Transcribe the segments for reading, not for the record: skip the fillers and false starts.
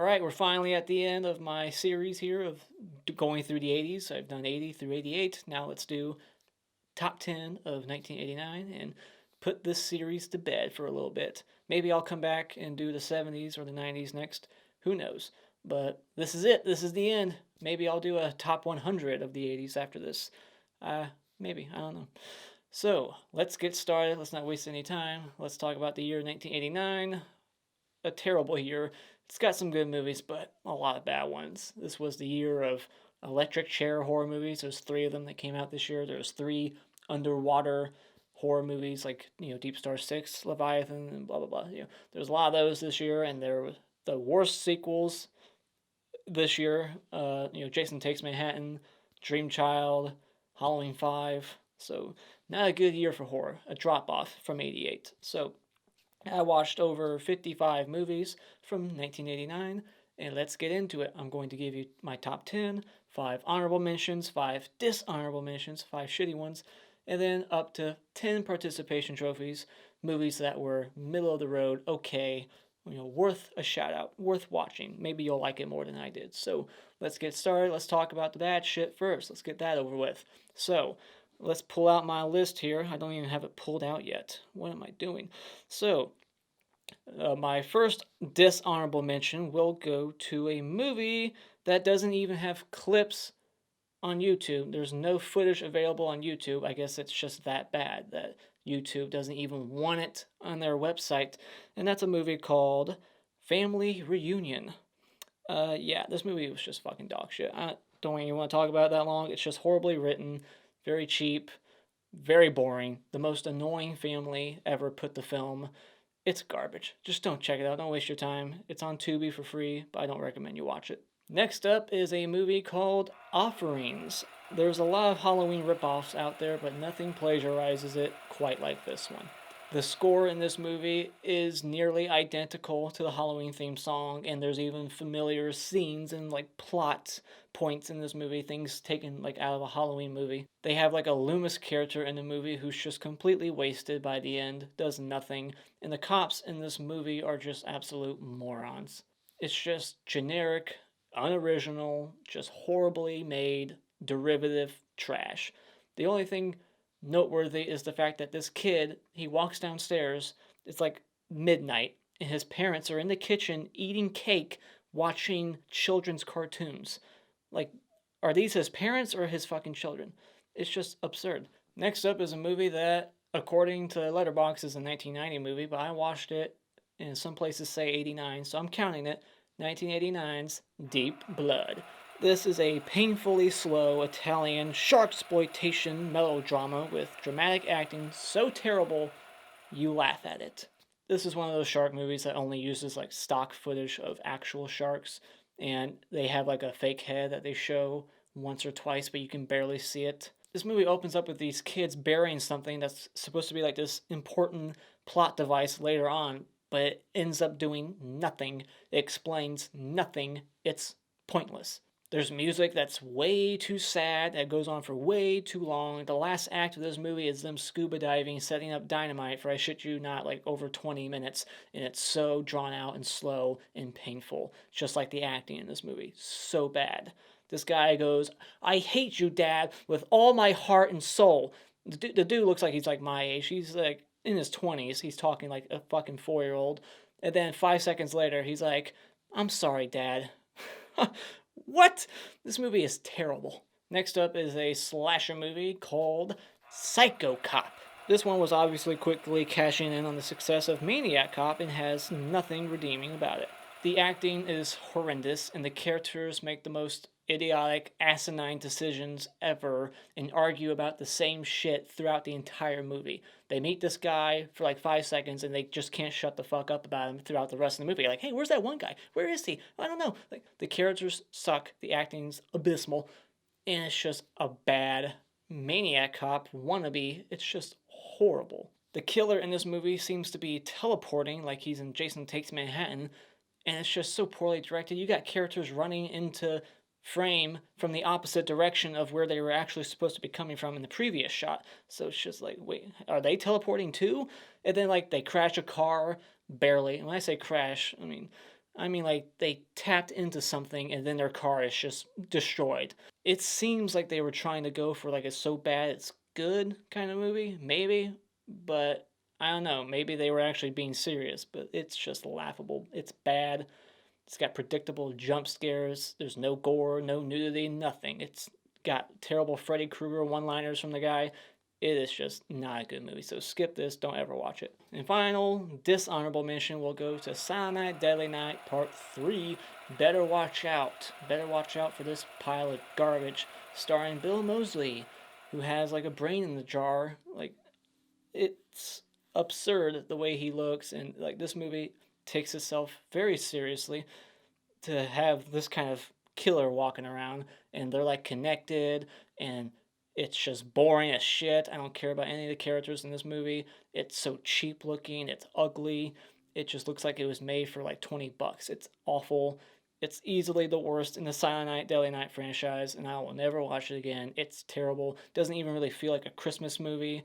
Alright, we're finally at the end of my series here of going through the 80s. I've done 80 through 88. Now let's do top 10 of 1989 and put this series to bed for a little bit. Maybe I'll come back and do the 70s or the 90s next. Who knows? But this is it. This is the end. Maybe I'll do a top 100 of the 80s after this. Maybe. I don't know. So, let's get started. Let's not waste any time. Let's talk about the year 1989. A terrible year. It's got some good movies, but a lot of bad ones. This was the year of electric chair horror movies. There's 3 of them that came out this year. There's 3 underwater horror movies like, Deep Star 6, Leviathan, and blah, blah, blah. There's a lot of those this year, and there were the worst sequels this year. Jason Takes Manhattan, Dream Child, Howling 5. So, not a good year for horror. A drop-off from 88. So, I watched over 55 movies from 1989, and let's get into it. I'm going to give you my top 10, 5 honorable mentions, 5 dishonorable mentions, 5 shitty ones, and then up to 10 participation trophies, movies that were middle of the road, okay, worth a shout out, worth watching. Maybe you'll like it more than I did. So let's get started. Let's talk about the bad shit first. Let's get that over with. So let's pull out my list here. I don't even have it pulled out yet. What am I doing? So, my first dishonorable mention will go to a movie that doesn't even have clips on YouTube. There's no footage available on YouTube. I guess it's just that bad that YouTube doesn't even want it on their website. And that's a movie called Family Reunion. Yeah, this movie was just fucking dog shit. I don't even want to talk about it that long. It's just horribly written, very cheap, very boring. The most annoying family ever put to film. It's garbage. Just don't check it out. Don't waste your time. It's on Tubi for free, but I don't recommend you watch it. Next up is a movie called Offerings. There's a lot of Halloween ripoffs out there, but nothing plagiarizes it quite like this one. The score in this movie is nearly identical to the Halloween theme song, and there's even familiar scenes and plot points in this movie, things taken out of a Halloween movie. They have a Loomis character in the movie who's just completely wasted by the end, does nothing, and the cops in this movie are just absolute morons. It's just generic, unoriginal, just horribly made, derivative trash. The only thing noteworthy is the fact that this kid, he walks downstairs, it's midnight, and his parents are in the kitchen eating cake, watching children's cartoons. Are these his parents or his fucking children? It's just absurd. Next up is a movie that, according to Letterboxd, is a 1990 movie, but I watched it, and some places say 89, so I'm counting it. 1989's Deep Blood. This is a painfully slow Italian sharksploitation melodrama with dramatic acting so terrible you laugh at it. This is one of those shark movies that only uses stock footage of actual sharks, and they have a fake head that they show once or twice, but you can barely see it. This movie opens up with these kids burying something that's supposed to be this important plot device later on, but it ends up doing nothing. It explains nothing. It's pointless. There's music that's way too sad, that goes on for way too long. The last act of this movie is them scuba diving, setting up dynamite for, I shit you not, over 20 minutes. And it's so drawn out and slow and painful. Just like the acting in this movie. So bad. This guy goes, "I hate you, Dad, with all my heart and soul." The dude looks like he's my age. He's in his 20s. He's talking like a fucking 4-year-old. And then 5 seconds later, he's like, "I'm sorry, Dad." What? This movie is terrible. Next up is a slasher movie called Psycho Cop. This one was obviously quickly cashing in on the success of Maniac Cop and has nothing redeeming about it. The acting is horrendous, and the characters make the most idiotic, asinine decisions ever and argue about the same shit throughout the entire movie. They meet this guy for 5 seconds and they just can't shut the fuck up about him throughout the rest of the movie. Hey, where's that one guy? Where is he? I don't know. The characters suck, the acting's abysmal, and it's just a bad Maniac Cop wannabe. It's just horrible. The killer in this movie seems to be teleporting like he's in Jason Takes Manhattan, and it's just so poorly directed. You got characters running into frame from the opposite direction of where they were actually supposed to be coming from in the previous shot. So it's just wait, are they teleporting too? And then they crash a car, barely. And when I say crash, I mean I mean, like, they tapped into something and then their car is just destroyed. It seems like they were trying to go for, like, a so bad it's good kind of movie, maybe, but I don't know. Maybe they were actually being serious, but it's just laughable. It's bad. It's got predictable jump scares. There's no gore, no nudity, nothing. It's got terrible Freddy Krueger one-liners from the guy. It is just not a good movie, so skip this. Don't ever watch it. And final, dishonorable mention will go to Cyanide Deadly Night Part 3. Better watch out. Better watch out for this pile of garbage, starring Bill Moseley, who has like a brain in the jar. Like, it's absurd the way he looks, and like this movie takes itself very seriously to have this kind of killer walking around, and they're like connected, and it's just boring as shit. I don't care about any of the characters in this movie. It's so cheap looking, it's ugly. It just looks like it was made for like $20. It's awful. It's easily the worst in the Silent Night, Deadly Night franchise, and I will never watch it again. It's terrible. Doesn't even really feel like a Christmas movie,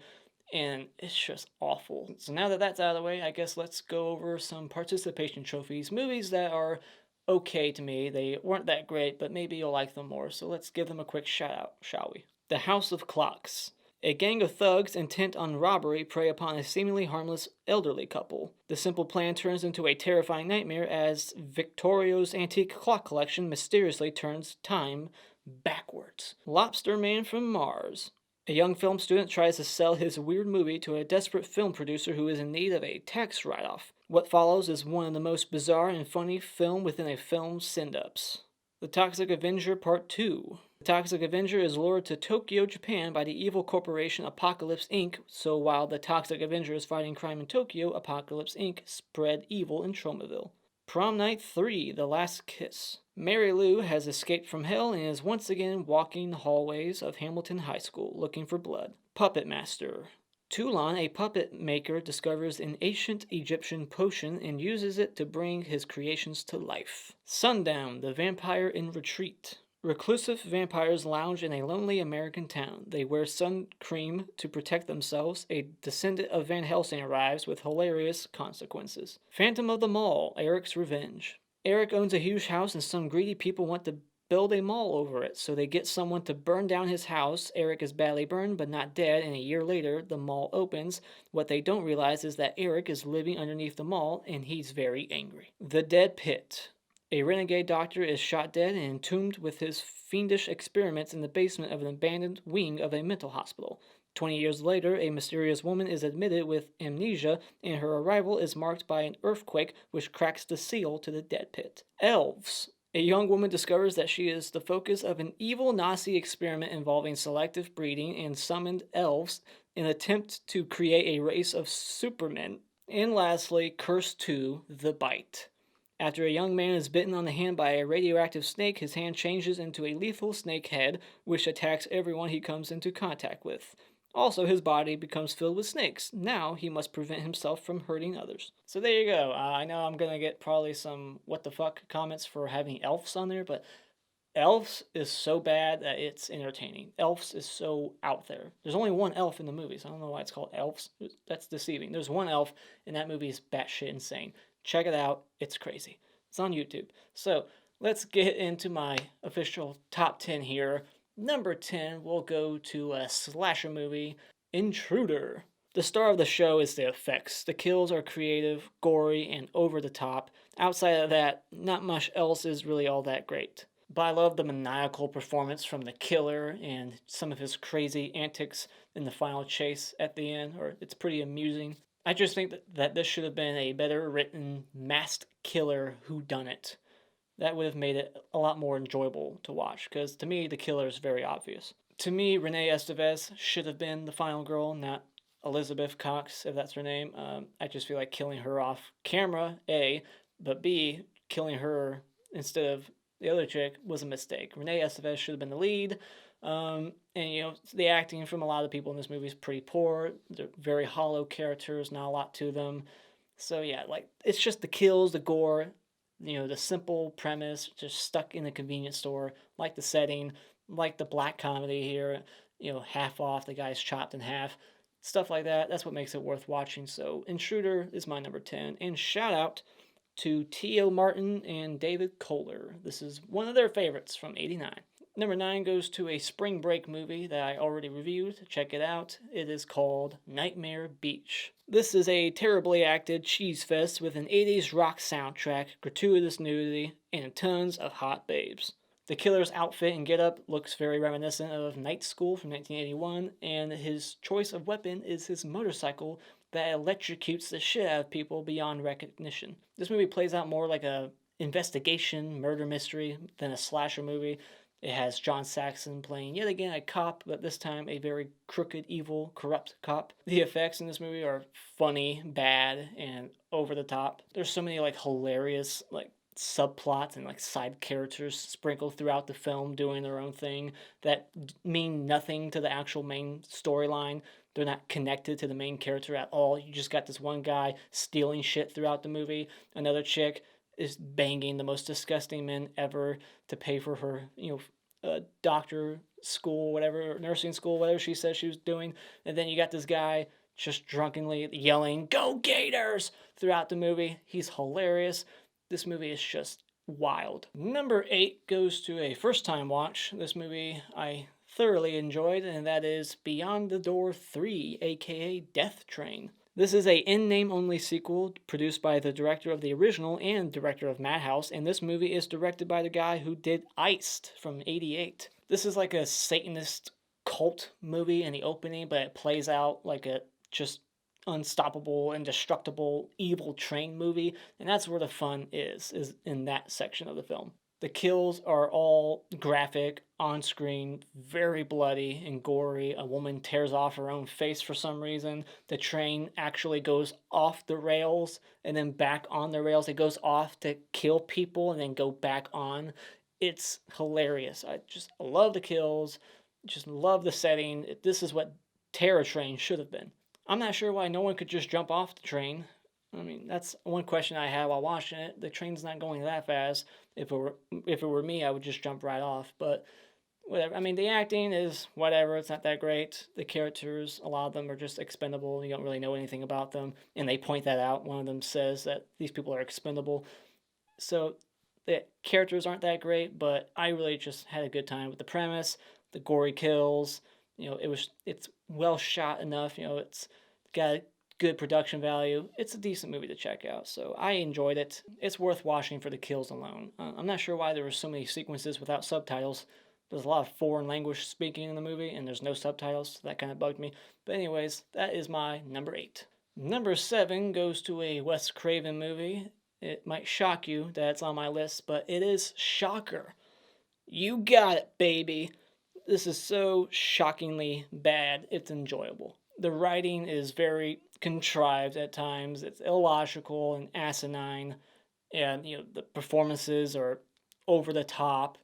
and it's just awful. So now that that's out of the way, I guess let's go over some participation trophies. Movies that are okay to me. They weren't that great, but maybe you'll like them more. So let's give them a quick shout out, shall we? The House of Clocks. A gang of thugs intent on robbery prey upon a seemingly harmless elderly couple. The simple plan turns into a terrifying nightmare as Victorio's antique clock collection mysteriously turns time backwards. Lobster Man from Mars. A young film student tries to sell his weird movie to a desperate film producer who is in need of a tax write-off. What follows is one of the most bizarre and funny film within a film's send-ups. The Toxic Avenger Part 2. The Toxic Avenger is lured to Tokyo, Japan by the evil corporation Apocalypse Inc., so while the Toxic Avenger is fighting crime in Tokyo, Apocalypse Inc. spread evil in Tromaville. Prom Night 3, The Last Kiss. Mary Lou has escaped from hell and is once again walking the hallways of Hamilton High School looking for blood. Puppet Master. Toulon, a puppet maker, discovers an ancient Egyptian potion and uses it to bring his creations to life. Sundown, The Vampire in Retreat. Reclusive vampires lounge in a lonely American town. They wear sun cream to protect themselves. A descendant of Van Helsing arrives with hilarious consequences. Phantom of the Mall, Eric's Revenge. Eric owns a huge house and some greedy people want to build a mall over it, so they get someone to burn down his house. Eric is badly burned but not dead, and a year later, the mall opens. What they don't realize is that Eric is living underneath the mall, and he's very angry. The Dead Pit. A renegade doctor is shot dead and entombed with his fiendish experiments in the basement of an abandoned wing of a mental hospital. 20 years later, a mysterious woman is admitted with amnesia, and her arrival is marked by an earthquake which cracks the seal to the dead pit. Elves. A young woman discovers that she is the focus of an evil Nazi experiment involving selective breeding and summoned elves in an attempt to create a race of supermen. And lastly, Curse 2, The Bite. After a young man is bitten on the hand by a radioactive snake, his hand changes into a lethal snake head, which attacks everyone he comes into contact with. Also, his body becomes filled with snakes. Now, he must prevent himself from hurting others. So there you go. I know I'm going to get probably some what the fuck comments for having elves on there, but elves is so bad that it's entertaining. Elves is so out there. There's only one elf in the movies. I don't know why it's called elves. That's deceiving. There's one elf, and that movie is batshit insane. Check it out. It's crazy. It's on YouTube. So let's get into my official top 10 here. Number 10 will go to a slasher movie, Intruder. The star of the show is the effects. The kills are creative, gory, and over the top. Outside of that, not much else is really all that great. But I love the maniacal performance from the killer and some of his crazy antics in the final chase at the end, or it's pretty amusing. I just think that this should have been a better written masked killer whodunit. That would have made it a lot more enjoyable to watch, because to me, the killer is very obvious. To me, Renee Estevez should have been the final girl, not Elizabeth Cox, if that's her name. I just feel like killing her off camera, A, but B, killing her instead of the other chick was a mistake. Renee Estevez should have been the lead. And the acting from a lot of the people in this movie is pretty poor. They're very hollow characters, not a lot to them. So yeah, like it's just the kills, the gore, the simple premise, just stuck in a convenience store, like the setting, like the black comedy here, half off, the guy's chopped in half, stuff like that. That's what makes it worth watching. So Intruder is my number 10. And shout out to T.O. Martin and David Kohler. This is one of their favorites from '89. Number 9 goes to a spring break movie that I already reviewed. Check it out. It is called Nightmare Beach. This is a terribly acted cheese fest with an 80s rock soundtrack, gratuitous nudity, and tons of hot babes. The killer's outfit and getup looks very reminiscent of Night School from 1981, and his choice of weapon is his motorcycle that electrocutes the shit out of people beyond recognition. This movie plays out more like a investigation murder mystery than a slasher movie. It has John Saxon playing yet again a cop, but this time a very crooked, evil, corrupt cop. The effects in this movie are funny, bad, and over the top. There's so many like hilarious like subplots and like side characters sprinkled throughout the film doing their own thing that mean nothing to the actual main storyline. They're not connected to the main character at all. You just got this one guy stealing shit throughout the movie, another chick is banging the most disgusting men ever to pay for her, doctor school, whatever, nursing school, whatever she said she was doing. And then you got this guy just drunkenly yelling, "Go Gators!" throughout the movie. He's hilarious. This movie is just wild. Number 8 goes to a first-time watch. This movie I thoroughly enjoyed, and that is Beyond the Door 3, aka Death Train. This is a in-name only sequel produced by the director of the original and director of Madhouse, and this movie is directed by the guy who did Iced from '88. This is like a Satanist cult movie in the opening, but it plays out like a just unstoppable, indestructible, evil train movie, and that's where the fun is in that section of the film. The kills are all graphic, on screen, very bloody and gory. A woman tears off her own face for some reason. The train actually goes off the rails and then back on the rails. It goes off to kill people and then go back on. It's hilarious. I just love the kills, just love the setting. This is what Terror Train should have been. I'm not sure why no one could just jump off the train. I mean, that's one question I had while watching it. The train's not going that fast. If it were me, I would just jump right off. But whatever. I mean, the acting is whatever. It's not that great. The characters, a lot of them are just expendable. You don't really know anything about them, and they point that out. One of them says that these people are expendable. So the characters aren't that great, but I really just had a good time with the premise, the gory kills. It's well shot enough. It's got good production value. It's a decent movie to check out, so I enjoyed it. It's worth watching for the kills alone. I'm not sure why there were so many sequences without subtitles. There's a lot of foreign language speaking in the movie, and there's no subtitles, so that kind of bugged me. But anyways, that is my number 8. Number 7 goes to a Wes Craven movie. It might shock you that it's on my list, but it is Shocker. You got it, baby. This is so shockingly bad, it's enjoyable. The writing is very contrived at times. It's illogical and asinine, and the performances are over the top,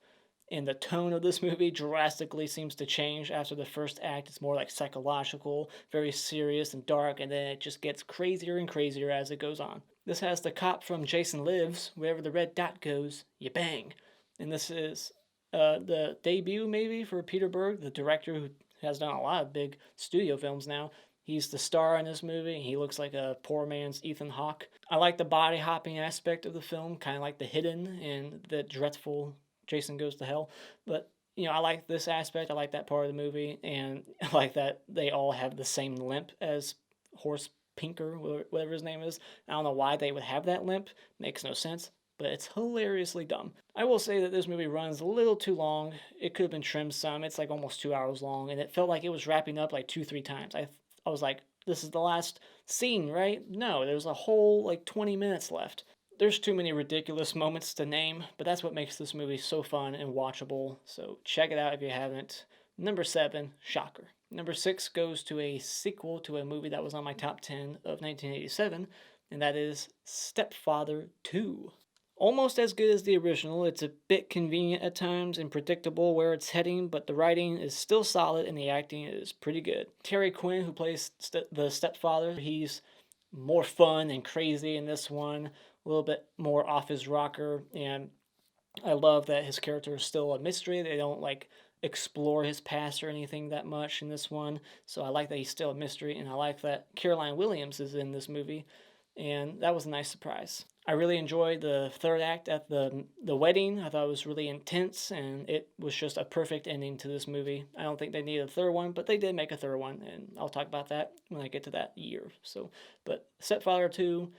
and the tone of this movie drastically seems to change after the first act. It's more like psychological, very serious and dark, and then it just gets crazier and crazier as it goes on. This has the cop from Jason Lives, wherever the red dot goes, you bang. And this is the debut maybe for Peter Berg, the director who has done a lot of big studio films now. He's the star in this movie, and he looks like a poor man's Ethan Hawke. I like the body hopping aspect of the film, kind of like The Hidden and the dreadful Jason Goes to Hell. But, I like this aspect. I like that part of the movie, and I like that they all have the same limp as Horse Pinker, whatever his name is. I don't know why they would have that limp. Makes no sense, but it's hilariously dumb. I will say that this movie runs a little too long. It could have been trimmed some. It's like almost 2 hours long, and it felt like it was wrapping up like 2-3 times. I was like, this is the last scene, right? No, there's a whole like 20 minutes left. There's too many ridiculous moments to name, but that's what makes this movie so fun and watchable. So check it out if you haven't. Number 7, Shocker. Number 6 goes to a sequel to a movie that was on my top 10 of 1987, and that is Stepfather 2. Almost as good as the original. It's a bit convenient at times and predictable where it's heading, but the writing is still solid and the acting is pretty good. Terry Quinn, who plays the stepfather, he's more fun and crazy in this one, a little bit more off his rocker, and I love that his character is still a mystery. They don't explore his past or anything that much in this one, so I like that he's still a mystery, and I like that Caroline Williams is in this movie, and that was a nice surprise. I really enjoyed the third act at the wedding. I thought it was really intense, and it was just a perfect ending to this movie. I don't think they needed a third one, but they did make a third one, and I'll talk about that when I get to that year. So, but Stepfather 2,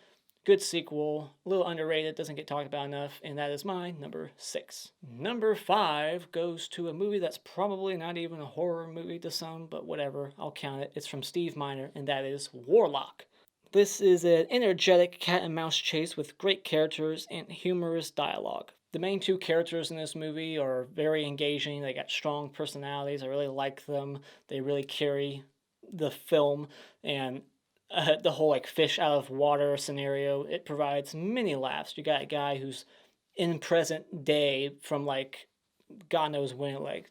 good sequel, a little underrated, doesn't get talked about enough, and that is my number 6. Number 5 goes to a movie that's probably not even a horror movie to some, but whatever, I'll count it. It's from Steve Miner, and that is Warlock. This is an energetic cat and mouse chase with great characters and humorous dialogue. The main two characters in this movie are very engaging. They got strong personalities. I really like them. They really carry the film, and the whole like fish out of water scenario, it provides many laughs. You got a guy who's in present day from like God knows when, like,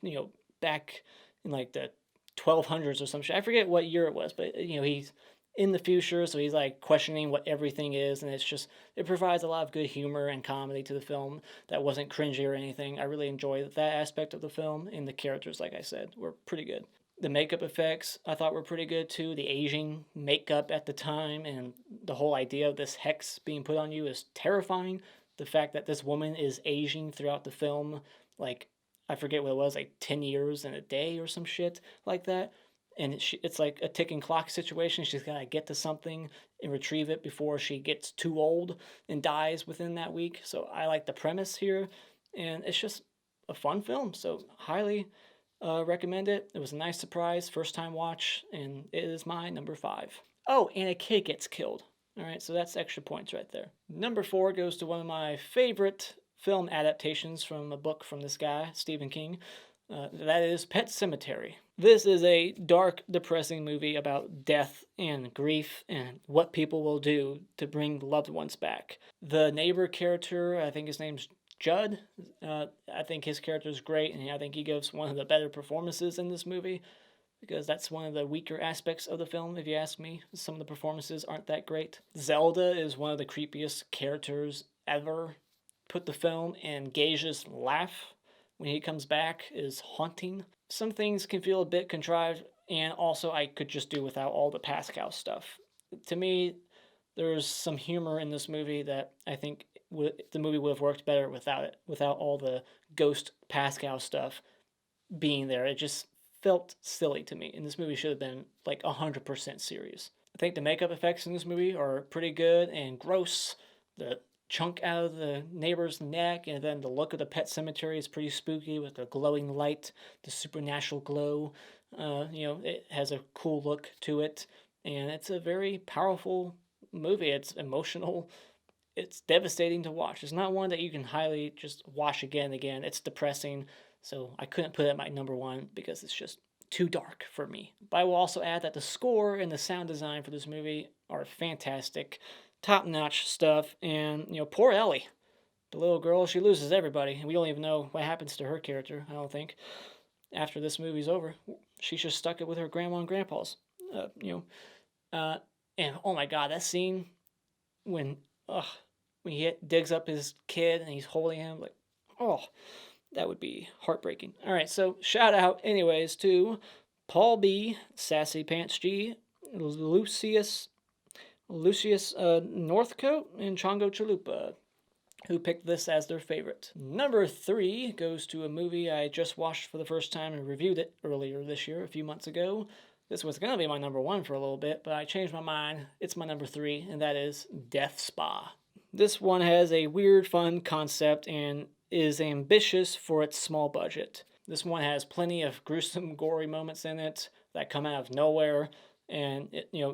back in like the 1200s or some shit. I forget what year it was, but he's in the future, so he's like questioning what everything is, and it provides a lot of good humor and comedy to the film that wasn't cringy or anything. I really enjoyed that aspect of the film, and the characters, like I said, were pretty good. The makeup effects I thought were pretty good too. The aging makeup at the time, and the whole idea of this hex being put on you is terrifying. The fact that this woman is aging throughout the film, like, I forget what it was, like 10 years in a day or some shit like that. And it's like a ticking clock situation. She's got to get to something and retrieve it before she gets too old and dies within that week. So I like the premise here, and it's just a fun film. So highly recommend it. It was a nice surprise, first time watch, and it is my number 5. Oh, and a kid gets killed. All right, so that's extra points right there. Number 4 goes to one of my favorite film adaptations from a book from this guy, Stephen King. That is Pet Sematary. This is a dark, depressing movie about death and grief and what people will do to bring loved ones back. The neighbor character, I think his name's CHUD. I think his character is great, and I think he gives one of the better performances in this movie, because that's one of the weaker aspects of the film, if you ask me. Some of the performances aren't that great. Zelda is one of the creepiest characters ever put the film, and Gage's laugh when he comes back is haunting. Some things can feel a bit contrived, and also I could just do without all the Pascal stuff. To me, there's some humor in this movie that I think the movie would have worked better without it, without all the ghost Pascal stuff being there. It just felt silly to me, and this movie should have been like 100% serious. I think the makeup effects in this movie are pretty good and gross. The chunk out of the neighbor's neck, and then the look of the pet cemetery is pretty spooky with the glowing light, the supernatural glow. It has a cool look to it, and it's a very powerful movie. It's emotional. It's devastating to watch. It's not one that you can highly just watch again and again. It's depressing, so I couldn't put it at my number 1 because it's just too dark for me. But I will also add that the score and the sound design for this movie are fantastic. Top-notch stuff, and poor Ellie, the little girl, she loses everybody, and we don't even know what happens to her character. I don't think after this movie's over. She's just stuck it with her grandma and grandpa's. And oh my god, that scene when he digs up his kid and he's holding him, like, oh, that would be heartbreaking. All right, so shout out anyways to Paul B, Sassy Pants G, Lucius Northcote, and Chongo Chalupa, who picked this as their favorite. Number 3 goes to a movie I just watched for the first time and reviewed it earlier this year, a few months ago. This was going to be my number 1 for a little bit, but I changed my mind. It's my number 3, and that is Death Spa. This one has a weird, fun concept and is ambitious for its small budget. This one has plenty of gruesome, gory moments in it that come out of nowhere, and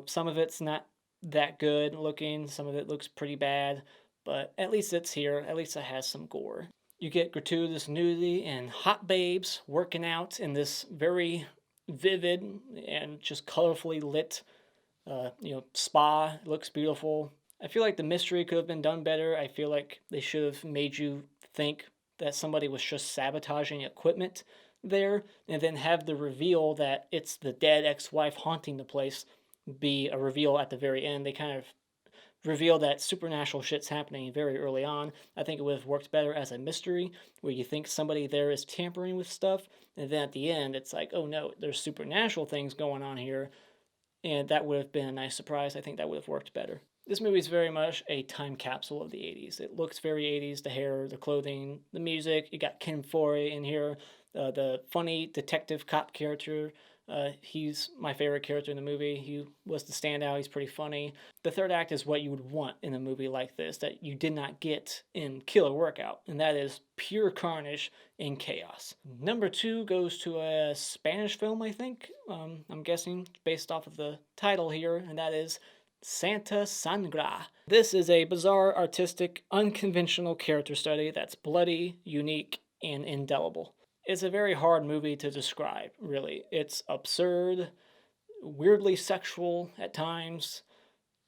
some of it's not that good looking, some of it looks pretty bad, but at least it's here. At least it has some gore. You get gratuitous nudity and hot babes working out in this very vivid and just colorfully lit spa. It looks beautiful. I feel like the mystery could have been done better. I feel like they should have made you think that somebody was just sabotaging equipment there, and then have the reveal that it's the dead ex-wife haunting the place be a reveal at the very end. They kind of reveal that supernatural shit's happening very early on. I think it would have worked better as a mystery, where you think somebody there is tampering with stuff, and then at the end it's like, oh no, there's supernatural things going on here, and that would have been a nice surprise. I think that would have worked better. This movie is very much a time capsule of the 80s. It looks very 80s, the hair, the clothing, the music. You got Ken Foree in here, the funny detective cop character. He's my favorite character in the movie. He was the standout. He's pretty funny. The third act is what you would want in a movie like this that you did not get in Killer Workout, and that is pure carnage and chaos. Number 2 goes to a Spanish film, I think. I'm guessing based off of the title here, and that is Sangre. This is a bizarre, artistic, unconventional character study that's bloody, unique, and indelible. It's a very hard movie to describe, really. It's absurd, weirdly sexual at times,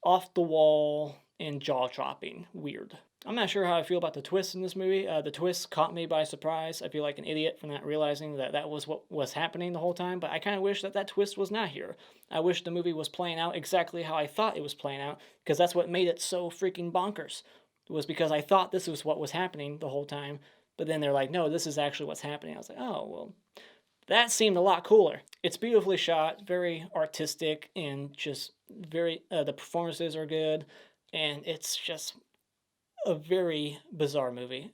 off the wall, and jaw dropping weird. I'm not sure how I feel about the twist in this movie. The twist caught me by surprise. I feel like an idiot for not realizing that that was what was happening the whole time, but I kind of wish that that twist was not here. I wish the movie was playing out exactly how I thought it was playing out, because that's what made it so freaking bonkers. It was because I thought this was what was happening the whole time, but then they're like, no, this is actually what's happening. I was like, oh, well, that seemed a lot cooler. It's beautifully shot, very artistic, and just very, the performances are good, and it's just a very bizarre movie.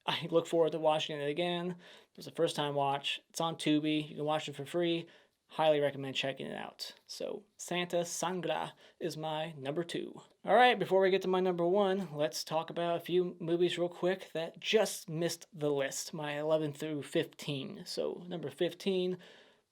I look forward to watching it again. It was a first time watch. It's on Tubi. You can watch it for free. Highly recommend checking it out. So, Sangre is my number 2. All right, before we get to my number 1, let's talk about a few movies real quick that just missed the list, my 11 through 15. So, number 15,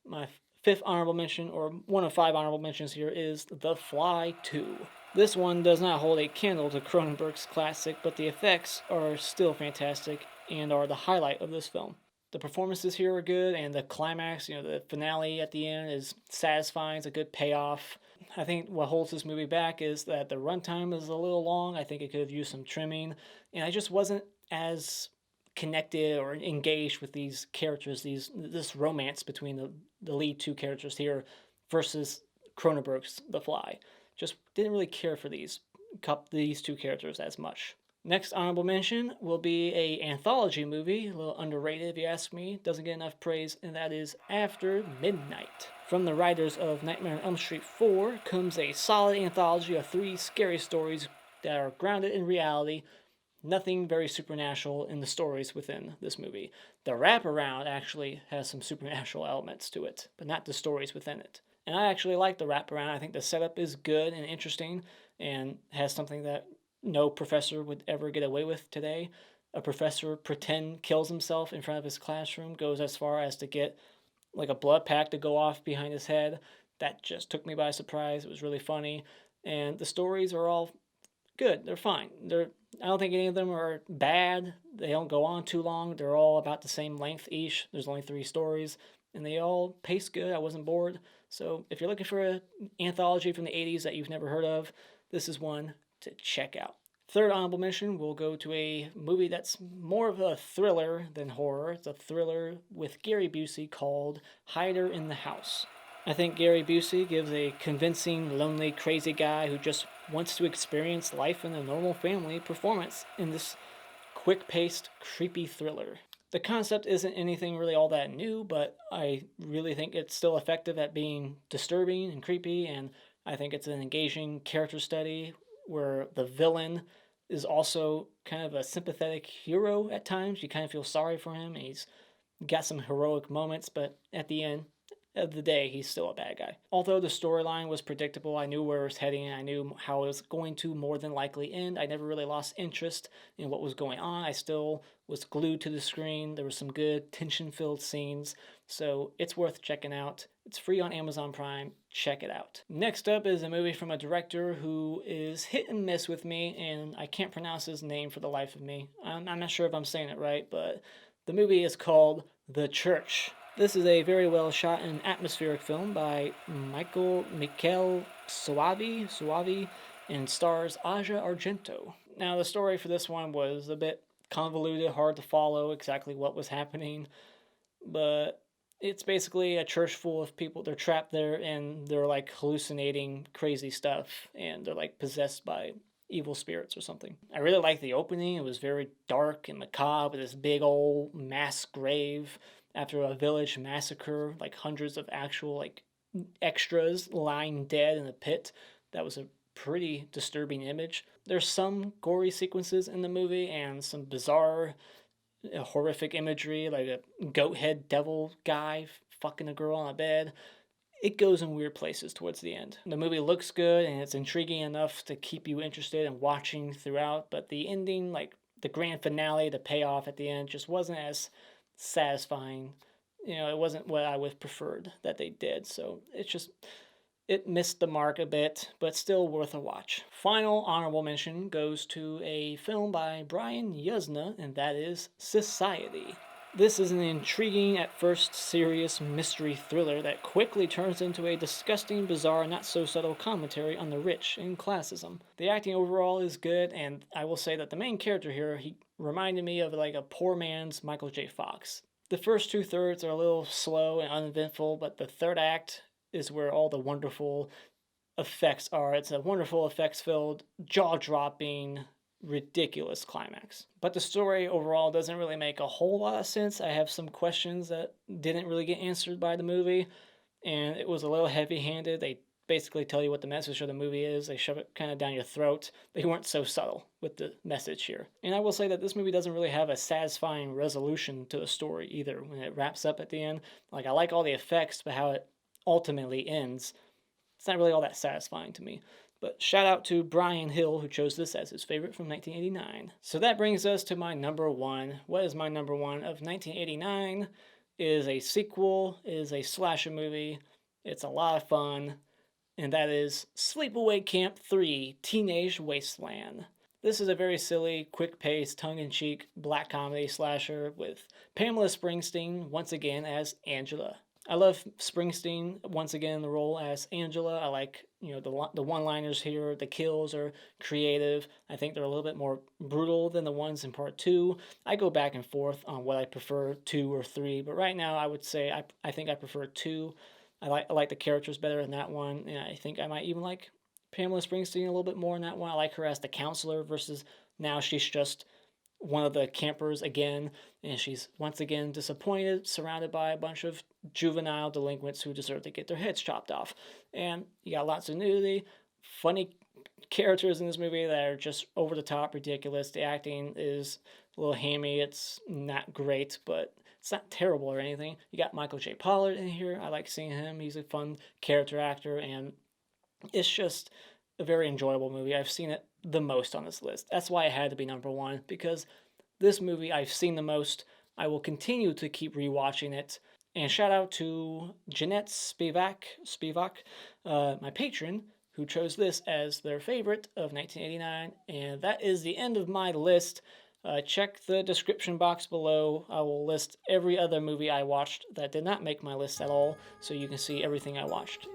my 5th honorable mention, or one of 5 honorable mentions here, is The Fly 2. This one does not hold a candle to Cronenberg's classic, but the effects are still fantastic and are the highlight of this film. The performances here are good, and the climax, the finale at the end is satisfying. It's a good payoff. I think what holds this movie back is that the runtime is a little long. I think it could have used some trimming, and I just wasn't as connected or engaged with these characters, this romance between the lead 2 characters here versus Cronenberg's The Fly. Just didn't really care for these 2 characters as much. Next honorable mention will be a anthology movie, a little underrated if you ask me, doesn't get enough praise, and that is After Midnight. From the writers of Nightmare on Elm Street 4 comes a solid anthology of 3 scary stories that are grounded in reality. Nothing very supernatural in the stories within this movie. The wraparound actually has some supernatural elements to it, but not the stories within it. And I actually like the wraparound. I think the setup is good and interesting and has something that no professor would ever get away with today. A professor kills himself in front of his classroom, goes as far as to get like a blood pack to go off behind his head. That just took me by surprise. It was really funny. And the stories are all good. They're fine. I don't think any of them are bad. They don't go on too long. They're all about the same length each. There's only 3 stories, and they all pace good. I wasn't bored. So if you're looking for an anthology from the 80s that you've never heard of, this is one to check out. Third honorable mention, we'll go to a movie that's more of a thriller than horror. It's a thriller with Gary Busey called Hider in the House. I think Gary Busey gives a convincing, lonely, crazy guy who just wants to experience life in a normal family performance in this quick-paced, creepy thriller. The concept isn't anything really all that new, but I really think it's still effective at being disturbing and creepy, and I think it's an engaging character study where the villain is also kind of a sympathetic hero at times. You kind of feel sorry for him, and he's got some heroic moments, but at the end of the day, he's still a bad guy. Although the storyline was predictable, I knew where it was heading, and I knew how it was going to more than likely end. I never really lost interest in what was going on. I still was glued to the screen. There were some good tension-filled scenes, so it's worth checking out. It's free on Amazon Prime. Check it out. Next up is a movie from a director who is hit and miss with me, and I can't pronounce his name for the life of me. I'm not sure if I'm saying it right, but the movie is called The Church. This is a very well shot and atmospheric film by Michael Soavi and stars Aja Argento. Now, the story for this one was a bit convoluted, hard to follow exactly what was happening, but it's basically a church full of people. They're trapped there and they're like hallucinating crazy stuff, and they're like possessed by evil spirits or something. I really liked the opening. It was very dark and macabre with this big old mass grave after a village massacre, like hundreds of actual like extras lying dead in a pit. That was a pretty disturbing image. There's some gory sequences in the movie and some bizarre, horrific imagery, like a goat head devil guy fucking a girl on a bed. It goes in weird places towards the end. The movie looks good and it's intriguing enough to keep you interested and watching throughout, but the ending, like the grand finale, the payoff at the end, just wasn't as satisfying. It wasn't what I would have preferred that they did. So it missed the mark a bit, but still worth a watch. Final honorable mention goes to a film by Brian Yuzna, and that is Society. This is an intriguing, at first serious mystery thriller that quickly turns into a disgusting, bizarre, not-so-subtle commentary on the rich and classism. The acting overall is good, and I will say that the main character here, he reminded me of like a poor man's Michael J. Fox. The first 2/3 are a little slow and uneventful, but the third act is where all the wonderful effects are. It's a wonderful, effects-filled, jaw-dropping, ridiculous climax. But the story overall doesn't really make a whole lot of sense. I have some questions that didn't really get answered by the movie, and it was a little heavy-handed. They basically tell you what the message of the movie is. They shove it kind of down your throat. They weren't so subtle with the message here. And I will say that this movie doesn't really have a satisfying resolution to the story either when it wraps up at the end. Like, I like all the effects, but how it ultimately ends, it's not really all that satisfying to me. But shout out to Brian Hill, who chose this as his favorite from 1989. So that brings us to my number one. What is my number one of 1989? It is a sequel, it is a slasher movie, it's a lot of fun, and that is Sleepaway Camp 3: Teenage Wasteland. This is a very silly, quick-paced, tongue-in-cheek black comedy slasher with Pamela Springsteen once again as Angela. I love Springsteen once again in the role as Angela. I like, the one-liners here. The kills are creative. I think they're a little bit more brutal than the ones in part 2. I go back and forth on what I prefer, 2 or 3, but right now I would say I think I prefer 2. I like the characters better in that one, and I think I might even like Pamela Springsteen a little bit more in that one. I like her as the counselor versus now she's just one of the campers again, and she's once again disappointed, surrounded by a bunch of juvenile delinquents who deserve to get their heads chopped off. And you got lots of nudity, funny characters in this movie that are just over the top, ridiculous. The acting is a little hammy. It's not great, but it's not terrible or anything. You got Michael J. Pollard in here. I like seeing him. He's a fun character actor, and it's just a very enjoyable movie. I've seen it the most on this list. That's why it had to be number one, because this movie I've seen the most. I will continue to keep rewatching it. And shout out to Jeanette Spivak, my patron, who chose this as their favorite of 1989. And that is the end of my list. Check the description box below. I will list every other movie I watched that did not make my list at all, so you can see everything I watched.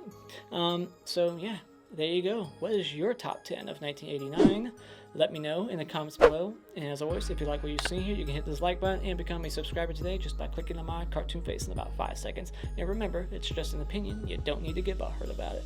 So yeah, there you go. What is your top 10 of 1989? Let me know in the comments below. And as always, if you like what you've seen here, you can hit this like button and become a subscriber today just by clicking on my cartoon face in about 5 seconds. And remember, it's just an opinion. You don't need to get butthurt about it.